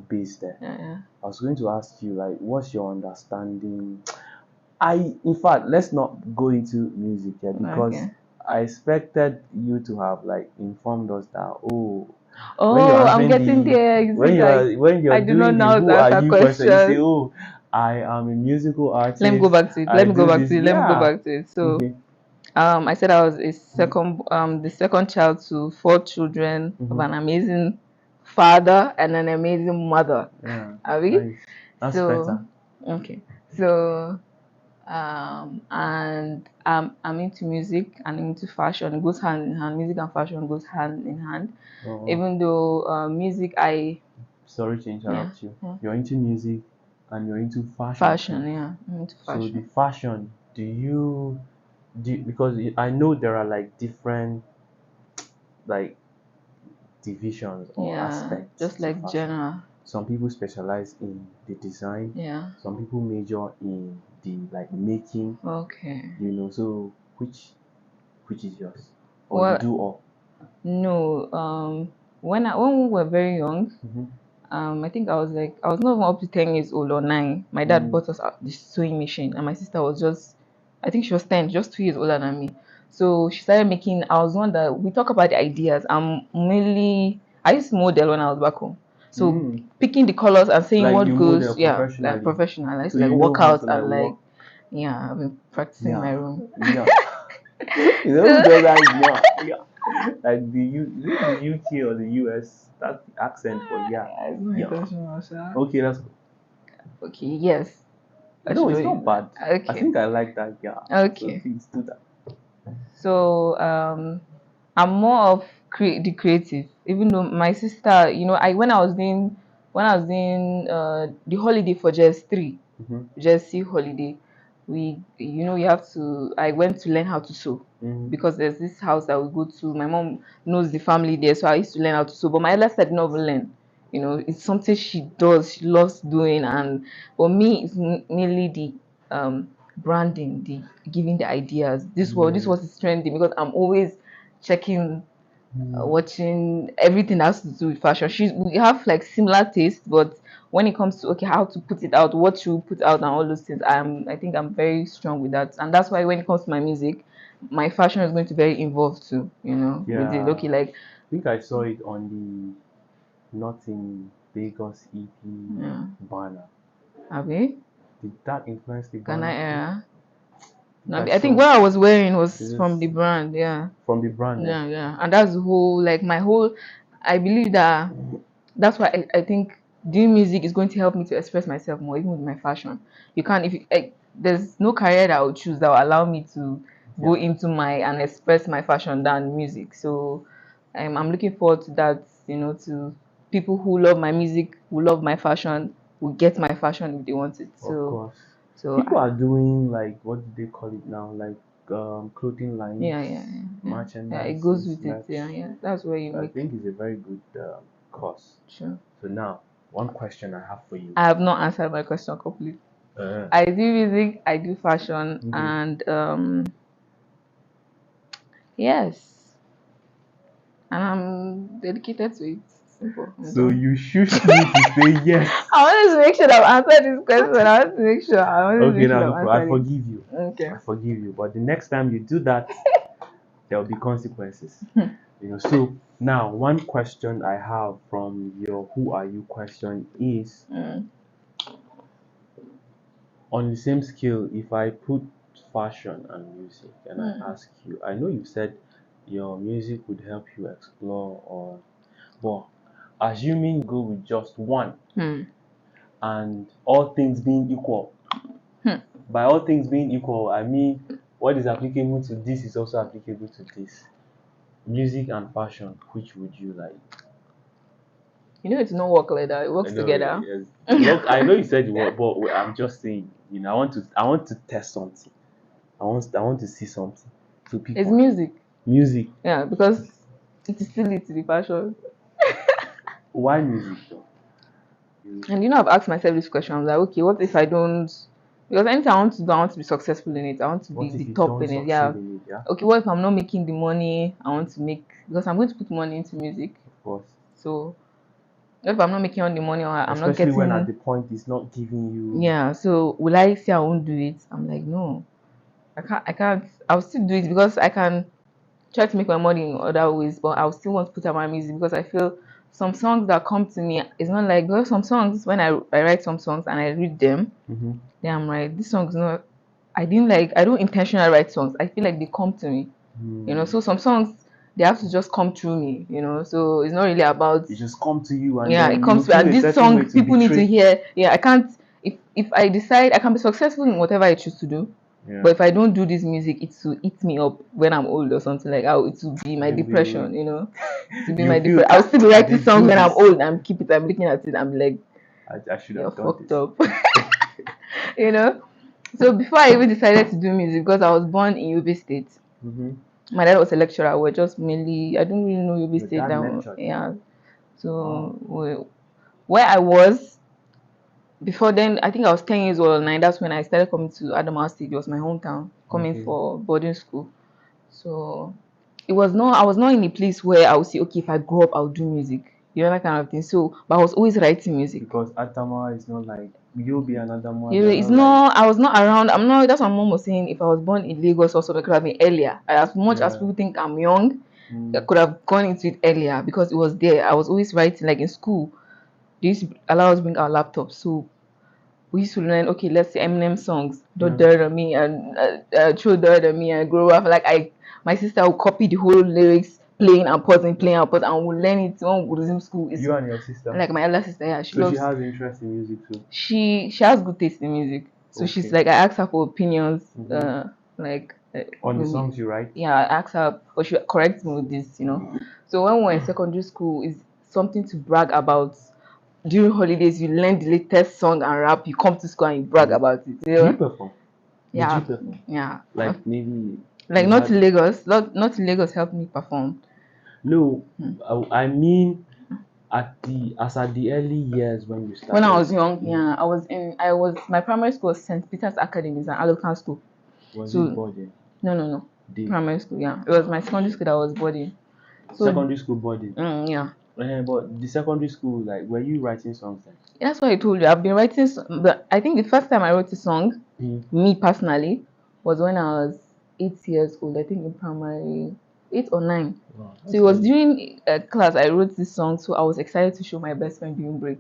Speaker 1: base there.
Speaker 2: yeah
Speaker 1: I was going to ask you, like, what's your understanding? In fact, let's not go into music yet, because
Speaker 2: okay.
Speaker 1: I expected you to have like informed us that, oh, when you're
Speaker 2: Oh, I'm
Speaker 1: answering
Speaker 2: getting there. You see, like
Speaker 1: when you're
Speaker 2: I do not
Speaker 1: doing the
Speaker 2: know how to
Speaker 1: who are
Speaker 2: answer
Speaker 1: you question, you say,
Speaker 2: questions.
Speaker 1: oh, I am a musical
Speaker 2: Let me go
Speaker 1: artist,
Speaker 2: back to it.
Speaker 1: I
Speaker 2: Let me go
Speaker 1: do
Speaker 2: back
Speaker 1: this.
Speaker 2: to it. Let me go
Speaker 1: Yeah.
Speaker 2: back to it. So,
Speaker 1: Okay.
Speaker 2: I said I was the second child to four children of
Speaker 1: Mm-hmm.
Speaker 2: an amazing father and an amazing mother.
Speaker 1: Yeah.
Speaker 2: Are we?
Speaker 1: Nice. That's
Speaker 2: So,
Speaker 1: better.
Speaker 2: okay. So, and I'm into music and into fashion. It goes hand in hand. Music and fashion goes hand in hand.
Speaker 1: Oh,
Speaker 2: Even though music,
Speaker 1: sorry to
Speaker 2: yeah,
Speaker 1: interrupt you.
Speaker 2: yeah.
Speaker 1: You're into music and you're into fashion too.
Speaker 2: Fashion, yeah. I'm into
Speaker 1: So the
Speaker 2: fashion.
Speaker 1: fashion, because I know there are like different like divisions or
Speaker 2: Yeah,
Speaker 1: aspects
Speaker 2: just
Speaker 1: to
Speaker 2: like
Speaker 1: fashion.
Speaker 2: general.
Speaker 1: Some people specialize in the design,
Speaker 2: Yeah.
Speaker 1: some people major in the like making,
Speaker 2: Okay.
Speaker 1: so which is yours? Or you
Speaker 2: Well,
Speaker 1: do all?
Speaker 2: no. When we were very young,
Speaker 1: Mm-hmm.
Speaker 2: I think I was not even up to 10 years old or 9. My dad
Speaker 1: Mm.
Speaker 2: bought us the sewing machine, and my sister was I think she was 10, just 2 years older than me. So she started making. I was one that we talk about the ideas. I used to model when I was back home. So
Speaker 1: Mm.
Speaker 2: picking the colors and saying
Speaker 1: Like
Speaker 2: what
Speaker 1: you
Speaker 2: goes,
Speaker 1: model
Speaker 2: yeah, like
Speaker 1: professionally,
Speaker 2: professional. I used
Speaker 1: so
Speaker 2: to like
Speaker 1: you know
Speaker 2: work
Speaker 1: how to
Speaker 2: out
Speaker 1: like
Speaker 2: and
Speaker 1: work.
Speaker 2: like, yeah, I've been practicing in my
Speaker 1: Yeah,
Speaker 2: room.
Speaker 1: yeah. Who
Speaker 2: So
Speaker 1: does that? Yeah, yeah. Like is it the UK or the US? That's the accent for yeah,
Speaker 2: it's not
Speaker 1: yeah.
Speaker 2: intentional, sha.
Speaker 1: Okay, that's
Speaker 2: Okay, yes. I
Speaker 1: no,
Speaker 2: should
Speaker 1: it's
Speaker 2: know.
Speaker 1: not bad. I
Speaker 2: Okay.
Speaker 1: think I like that. Yeah. So
Speaker 2: Okay.
Speaker 1: please do that.
Speaker 2: So I'm more of the creative. Even though my sister, I when I was doing the holiday for just 3,
Speaker 1: Mm-hmm.
Speaker 2: just see holiday, you have to. I went to learn how to sew
Speaker 1: Mm-hmm.
Speaker 2: because there's this house that we go to. My mom knows the family there, so I used to learn how to sew. But my elder sister did not even learn. It's something she does. She loves doing, and for me, it's mainly the branding, the giving the ideas. This
Speaker 1: Yeah.
Speaker 2: was is trending because I'm always checking,
Speaker 1: Mm.
Speaker 2: watching everything that has to do with fashion. We have like similar taste, but when it comes to okay, how to put it out, what to put out, and all those things, I think I'm very strong with that, and that's why when it comes to my music, my fashion is going to be very involved too. With it.
Speaker 1: Yeah.
Speaker 2: Okay, like
Speaker 1: I think I saw it on the Not in Lagos EP
Speaker 2: yeah,
Speaker 1: banner.
Speaker 2: Abi
Speaker 1: Did that influence the
Speaker 2: Ghana
Speaker 1: banner too?
Speaker 2: era.
Speaker 1: I think
Speaker 2: No,
Speaker 1: I
Speaker 2: I think
Speaker 1: saw
Speaker 2: what I was wearing was from the
Speaker 1: this
Speaker 2: brand. Yeah,
Speaker 1: from the brand. Eh?
Speaker 2: yeah, and that's the whole like my whole. I believe that that's why I think doing music is going to help me to express myself more, even with my fashion. You can't if you there's no career that I would choose that will allow me to go
Speaker 1: Yeah.
Speaker 2: into my and express my fashion than music. So I'm looking forward to that. To people who love my music, who love my fashion, will get my fashion if they want it.
Speaker 1: Of
Speaker 2: So
Speaker 1: course.
Speaker 2: so
Speaker 1: People are doing like what do they call it now? Like clothing lines,
Speaker 2: yeah, yeah, yeah, yeah. Yeah, it goes
Speaker 1: merchandises,
Speaker 2: with it. Yeah,
Speaker 1: merch.
Speaker 2: yeah. That's where you
Speaker 1: I
Speaker 2: make
Speaker 1: think it's a very good course.
Speaker 2: sure.
Speaker 1: So now, one question I have for you.
Speaker 2: I have not answered my question completely.
Speaker 1: Uh,
Speaker 2: I do music, I do fashion,
Speaker 1: okay.
Speaker 2: and yes, and I'm dedicated to it. Simple. I'm
Speaker 1: So
Speaker 2: done.
Speaker 1: you shushed me to say yes.
Speaker 2: I wanted to make sure that I've answered this question. I wanted to
Speaker 1: Okay,
Speaker 2: make sure
Speaker 1: now
Speaker 2: that
Speaker 1: no
Speaker 2: I've
Speaker 1: problem. I
Speaker 2: answered
Speaker 1: forgive you.
Speaker 2: it. Okay.
Speaker 1: I forgive you. But the next time you do that, there will be consequences. So now one question I have from your "Who are you?" question is,
Speaker 2: Mm,
Speaker 1: on the same scale, if I put fashion and music and I
Speaker 2: mm,
Speaker 1: ask you, I know you said your music would help you explore, but assuming you go with just one,
Speaker 2: mm,
Speaker 1: and all things being equal,
Speaker 2: mm.
Speaker 1: by all things being equal, I mean what is applicable to this is also applicable to this. Music and fashion, which would you like?
Speaker 2: It's not work like that. It
Speaker 1: I
Speaker 2: works
Speaker 1: know it
Speaker 2: together.
Speaker 1: is. Look, I know you said you want, but I'm just saying. I want to test something. I want to see something. to
Speaker 2: It's
Speaker 1: people?
Speaker 2: music.
Speaker 1: Music.
Speaker 2: Yeah, because it is still it to the passion.
Speaker 1: Why music though?
Speaker 2: And I've asked myself this question. I'm like, okay, what if I don't? Because anything I want to do, I want to be successful in it. I want to be
Speaker 1: What
Speaker 2: the
Speaker 1: if you
Speaker 2: top
Speaker 1: don't
Speaker 2: in it.
Speaker 1: succeed
Speaker 2: Yeah.
Speaker 1: in it? Yeah,
Speaker 2: Okay, what if I'm not making the money I want to make? Because I'm going to put money into music.
Speaker 1: of course.
Speaker 2: So if I'm not making all the money or I'm not
Speaker 1: Especially when at
Speaker 2: getting,
Speaker 1: the point it's not giving you.
Speaker 2: yeah. So will I say I won't do it? I'm like, no, I can't. I can't. I'll still do it because I can try to make my money in other ways, but I'll still want to put out my music because I feel some songs that come to me, it's not like, because some songs, when I write some songs and I read them,
Speaker 1: Mm-hmm.
Speaker 2: then I'm like, this song's not, I don't intentionally write songs. I feel like they come to me, so some songs, they have to just come through me, so it's not really about,
Speaker 1: It just come to you, and
Speaker 2: yeah, it
Speaker 1: then you
Speaker 2: comes to,
Speaker 1: feel
Speaker 2: and
Speaker 1: a
Speaker 2: this
Speaker 1: certain way
Speaker 2: song
Speaker 1: to
Speaker 2: people need to
Speaker 1: betray.
Speaker 2: hear. Yeah, I can't, if I decide I can be successful in whatever I choose to do,
Speaker 1: Yeah.
Speaker 2: but if I don't do this music, it will eat me up when I'm old or something, like how it will be my
Speaker 1: You'll
Speaker 2: depression,
Speaker 1: be,
Speaker 2: to be
Speaker 1: you
Speaker 2: my
Speaker 1: feel,
Speaker 2: depression. I'll still be
Speaker 1: I
Speaker 2: writing
Speaker 1: did
Speaker 2: songs
Speaker 1: do
Speaker 2: when I'm
Speaker 1: this.
Speaker 2: old and keep it. I'm looking at it. I'm like,
Speaker 1: I should
Speaker 2: you're
Speaker 1: have done
Speaker 2: fucked
Speaker 1: this.
Speaker 2: up. you know. So before I even decided to do music, because I was born in Yobe State,
Speaker 1: Mm-hmm.
Speaker 2: my dad was a lecturer. We're just mainly, I didn't really know Yobe
Speaker 1: Your
Speaker 2: State
Speaker 1: dad
Speaker 2: down.
Speaker 1: lectured.
Speaker 2: Yeah.
Speaker 1: Wow.
Speaker 2: So where I was before then, I think I was 10 years old, and that's when I started coming to Adamawa State. It was my hometown, coming
Speaker 1: Okay.
Speaker 2: for boarding school. So I was not in a place where I would say, okay, if I grow up, I'll do music, that kind of thing. So, but I was always writing music.
Speaker 1: Because Adamawa is not like Yobe and Adamawa.
Speaker 2: Yeah,
Speaker 1: They're
Speaker 2: it's
Speaker 1: not like.
Speaker 2: not. I was not around. I'm not. That's what my mom was saying. If I was born in Lagos, also, I could have been earlier. As much as
Speaker 1: Yeah.
Speaker 2: people think I'm young, I
Speaker 1: Mm.
Speaker 2: could have gone into it earlier because it was there. I was always writing. Like in school, they used to allow us to bring our laptops. So we used to learn. Okay, let's say Eminem songs. Don't
Speaker 1: Yeah.
Speaker 2: dirt on me and True dirt on me and grow up. Like my sister would copy the whole lyrics, playing and pausing, and we'll learn it when we resume school. It's
Speaker 1: You and your sister.
Speaker 2: like my elder sister. Yeah, she
Speaker 1: So she
Speaker 2: loves.
Speaker 1: has interest in music too.
Speaker 2: She has good taste in music, so she's
Speaker 1: Okay.
Speaker 2: like, I ask her for opinions,
Speaker 1: Mm-hmm.
Speaker 2: like
Speaker 1: On the
Speaker 2: when
Speaker 1: songs you write.
Speaker 2: yeah, I ask her, or she corrects me with this. So when we're in secondary school, is something to brag about. During holidays, you learn the latest song and rap. You come to school and you brag
Speaker 1: Mm.
Speaker 2: about it.
Speaker 1: Do you perform? Did you
Speaker 2: Yeah,
Speaker 1: perform?
Speaker 2: yeah.
Speaker 1: Like maybe
Speaker 2: Like
Speaker 1: you
Speaker 2: not
Speaker 1: had.
Speaker 2: in Lagos, not in Lagos helped me perform.
Speaker 1: No,
Speaker 2: Hmm.
Speaker 1: I mean at the early years when you
Speaker 2: When I
Speaker 1: started.
Speaker 2: was young, yeah, my primary school was St. Peter's Academy, it's an Anglican school.
Speaker 1: Was it
Speaker 2: So
Speaker 1: boarding?
Speaker 2: no,
Speaker 1: Day.
Speaker 2: primary school, yeah. It was my secondary school that was boarding. So
Speaker 1: Secondary school boarding.
Speaker 2: yeah,
Speaker 1: But the secondary school, like, were you writing songs then?
Speaker 2: that's what I told you. I've been writing, but I think the first time I wrote a song,
Speaker 1: Mm.
Speaker 2: me personally, was when I was 8 years old. I think in primary 8 or 9.
Speaker 1: Wow,
Speaker 2: So
Speaker 1: that's
Speaker 2: it was
Speaker 1: early.
Speaker 2: during class I wrote this song. So I was excited to show my best friend during break.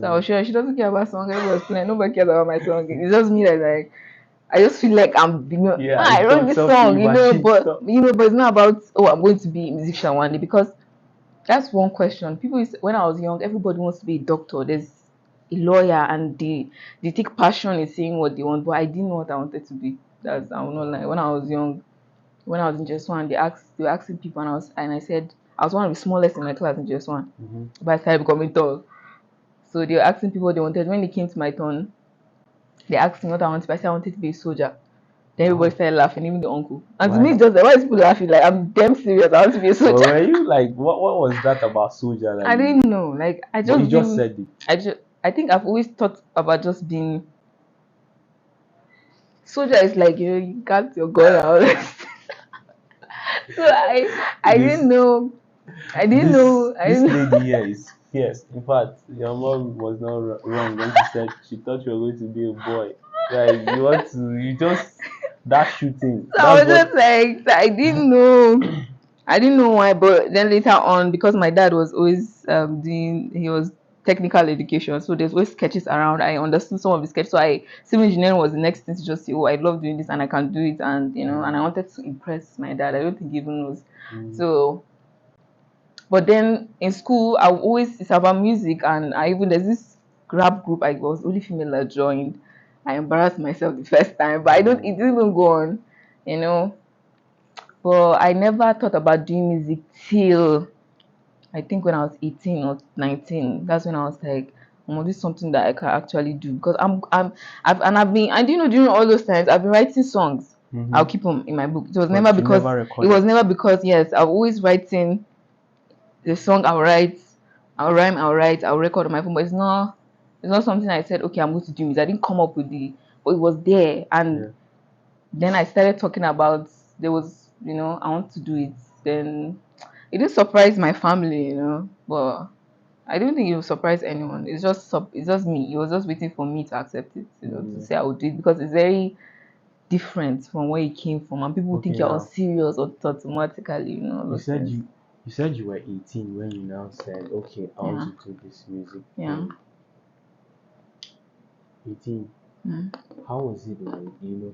Speaker 2: So I was sure she doesn't care about song. Everybody was playing. Nobody cares about my song. It's just me that like. I just feel like
Speaker 1: Yeah,
Speaker 2: I
Speaker 1: I
Speaker 2: wrote
Speaker 1: thought
Speaker 2: this
Speaker 1: something
Speaker 2: song,
Speaker 1: you've achieved
Speaker 2: but
Speaker 1: stuff.
Speaker 2: but it's not about, oh, I'm going to be a musician one day, because that's one question. When I was young, everybody wants to be a doctor. There's a lawyer, and they take passion in saying what they want. But I didn't know what I wanted to be. I will not lie. When I was young, when I was in just one, they were asking people, and I said I was one of the smallest in my class in just one.
Speaker 1: Mm-hmm.
Speaker 2: But I started becoming tall. So they were asking people what they wanted. When it came to my turn, they asked me what I wanted to be. I said I wanted to be a soldier. Then everybody
Speaker 1: Wow.
Speaker 2: started laughing, even the uncle. And to me,
Speaker 1: Why?
Speaker 2: it's just like, why is people laughing? Like, I'm damn serious. I want to be a
Speaker 1: But
Speaker 2: soldier.
Speaker 1: were you like, what was that about soldier that
Speaker 2: I
Speaker 1: you?
Speaker 2: didn't know. Like,
Speaker 1: But you just said it.
Speaker 2: I think I've always thought about just being soldier. Is like, you got your gun out. So I
Speaker 1: This
Speaker 2: didn't know. I didn't
Speaker 1: this
Speaker 2: know. I
Speaker 1: this
Speaker 2: didn't know.
Speaker 1: lady here is fierce. In fact, your mom was not wrong when she said she thought you were going to be a boy. Like you just that shooting.
Speaker 2: So I
Speaker 1: That's
Speaker 2: was
Speaker 1: what.
Speaker 2: just like, I didn't know. I didn't know why, but then later on, because my dad was always he was technical education, so there's always sketches around. I understood some of the sketches, so civil engineering was the next thing to just say, oh, I love doing this and I can do it, and and I wanted to impress my dad. I don't think he even knows.
Speaker 1: Mm.
Speaker 2: So, but then in school, it's about music, and there's this rap group I was only female that joined. I embarrassed myself the first time, but it didn't even go on, you know. But I never thought about doing music till I think when I was 18 or 19. That's when I was like, oh, this is something that I can actually do, because I've been, and during all those times I've been writing songs. I'll keep them in my book. It was never
Speaker 1: But you
Speaker 2: because
Speaker 1: never
Speaker 2: it was
Speaker 1: recorded.
Speaker 2: never because yes, I'm always writing the song. I'll write, I'll rhyme, I'll write, I'll record on my phone. But it's not something I said. Okay, I'm going to do this. I didn't come up with but it was there. And
Speaker 1: Yeah.
Speaker 2: then I started talking about there was, I want to do it. Then it didn't surprise my family, but I don't think it will surprise anyone. It's just me. It was just waiting for me to accept it, to
Speaker 1: Mm.
Speaker 2: say I would do it because it's very different from where it came from, and people think
Speaker 1: Okay,
Speaker 2: you're all
Speaker 1: now
Speaker 2: serious or automatically, all
Speaker 1: you
Speaker 2: those
Speaker 1: said
Speaker 2: things.
Speaker 1: you were 18 when you now said, okay, I want
Speaker 2: Yeah,
Speaker 1: to do this music
Speaker 2: yeah.
Speaker 1: thing. 18.
Speaker 2: Mm,
Speaker 1: How was it like?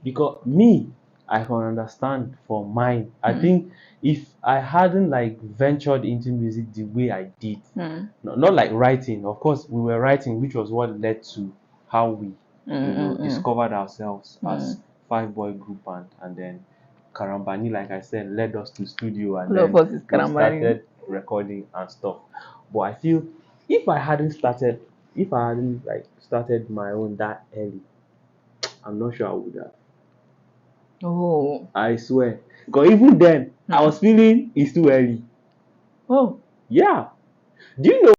Speaker 1: Because me, I can understand for mine. I
Speaker 2: mm,
Speaker 1: think if I hadn't like ventured into music the way I did,
Speaker 2: mm,
Speaker 1: not like writing, of course, we were writing, which was what led to how we,
Speaker 2: mm, mm, mm,
Speaker 1: discovered ourselves as
Speaker 2: mm.
Speaker 1: five boy group band, and then Karambani, like I said, led us to studio, and
Speaker 2: All of
Speaker 1: then
Speaker 2: us is
Speaker 1: we
Speaker 2: karambani.
Speaker 1: started recording and stuff. But I feel if I hadn't started, if I hadn't like started my own that early, I'm not sure I would have.
Speaker 2: Oh,
Speaker 1: I swear. Because even then, I
Speaker 2: hmm.
Speaker 1: was feeling it's too early.
Speaker 2: Oh,
Speaker 1: Yeah. Do you know